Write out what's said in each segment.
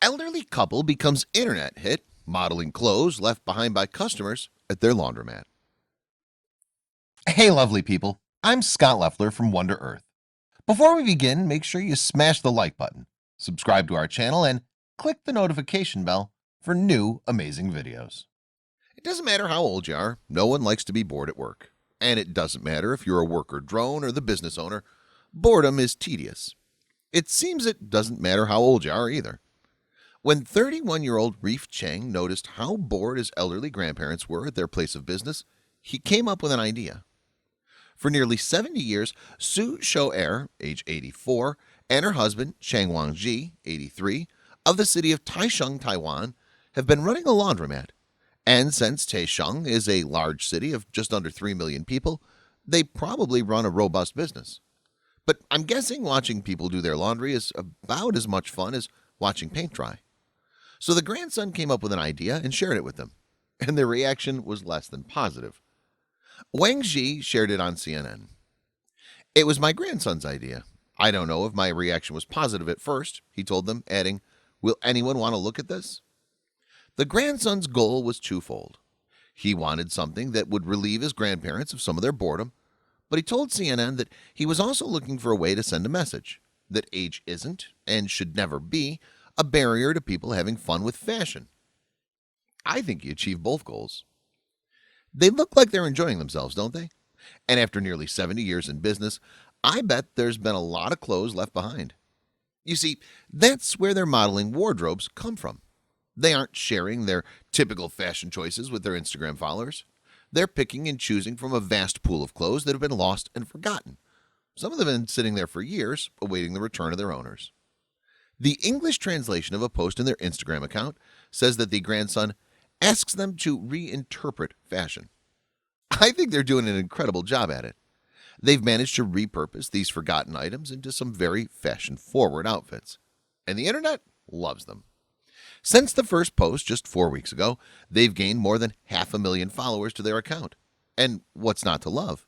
Elderly couple becomes internet hit modeling clothes left behind by customers at their laundromat. Hey lovely people, I'm Scott Leffler from Wonder Earth. Before we begin, make sure you smash the like button, subscribe to our channel, and click the notification bell for new amazing videos. It doesn't matter how old you are, no one likes to be bored at work. And it doesn't matter if you're a worker drone or the business owner, boredom is tedious. It seems it doesn't matter how old you are either. When 31-year-old Reef Chang noticed how bored his elderly grandparents were at their place of business, he came up with an idea. For nearly 70 years, Su Shou-er, age 84, and her husband, Chang Wangji, 83, of the city of Taichung, Taiwan, have been running a laundromat. And since Taichung is a large city of just under 3 million people, they probably run a robust business. But I'm guessing watching people do their laundry is about as much fun as watching paint dry. So the grandson came up with an idea and shared it with them, and their reaction was less than positive. Wang Ji shared it on CNN. It was my grandson's idea. I don't know if my reaction was positive at first, he told them, adding, "Will anyone want to look at this?" The grandson's goal was twofold. He wanted something that would relieve his grandparents of some of their boredom, but he told CNN that he was also looking for a way to send a message that age isn't and should never be a barrier to people having fun with fashion. I think he achieved both goals. They look like they're enjoying themselves, don't they? And after nearly 70 years in business, I bet there's been a lot of clothes left behind. You see, that's where their modeling wardrobes come from. They aren't sharing their typical fashion choices with their Instagram followers. They're picking and choosing from a vast pool of clothes that have been lost and forgotten. Some of them have been sitting there for years, awaiting the return of their owners. The English translation of a post in their Instagram account says that the grandson asks them to reinterpret fashion. I think they're doing an incredible job at it. They've managed to repurpose these forgotten items into some very fashion-forward outfits. And the internet loves them. Since the first post just 4 weeks ago, they've gained more than 500,000 followers to their account. And what's not to love?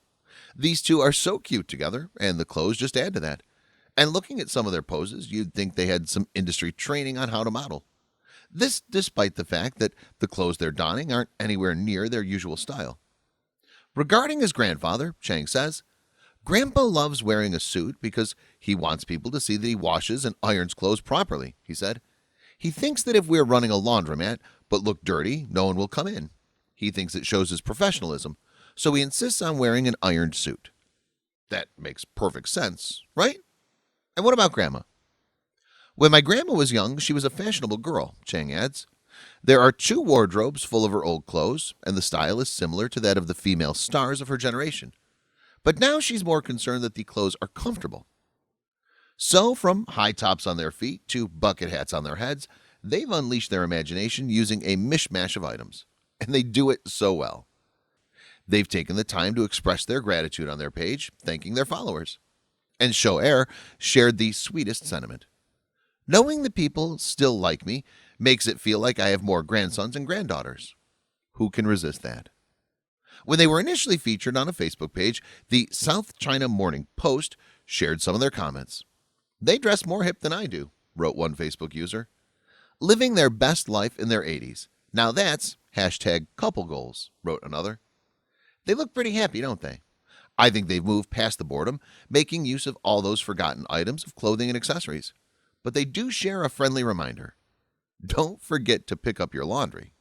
These two are so cute together, and the clothes just add to that. And looking at some of their poses, you'd think they had some industry training on how to model. This despite the fact that the clothes they're donning aren't anywhere near their usual style. Regarding his grandfather, Chang says, "Grandpa loves wearing a suit because he wants people to see that he washes and irons clothes properly," he said. "He thinks that if we're running a laundromat but look dirty, no one will come in. He thinks it shows his professionalism, so he insists on wearing an ironed suit." That makes perfect sense, right? And what about Grandma? "When my grandma was young, she was a fashionable girl," Chang adds. "There are 2 wardrobes full of her old clothes, and the style is similar to that of the female stars of her generation. But now she's more concerned that the clothes are comfortable." So from high tops on their feet to bucket hats on their heads, they've unleashed their imagination using a mishmash of items. And they do it so well. They've taken the time to express their gratitude on their page, thanking their followers. And Shou-er shared the sweetest sentiment. "Knowing the people still like me makes it feel like I have more grandsons and granddaughters." Who can resist that? When they were initially featured on a Facebook page, the South China Morning Post shared some of their comments. "They dress more hip than I do," wrote one Facebook user. "Living their best life in their 80s. Now that's #couple goals," wrote another. They look pretty happy, don't they? I think they've moved past the boredom, making use of all those forgotten items of clothing and accessories. But they do share a friendly reminder. Don't forget to pick up your laundry.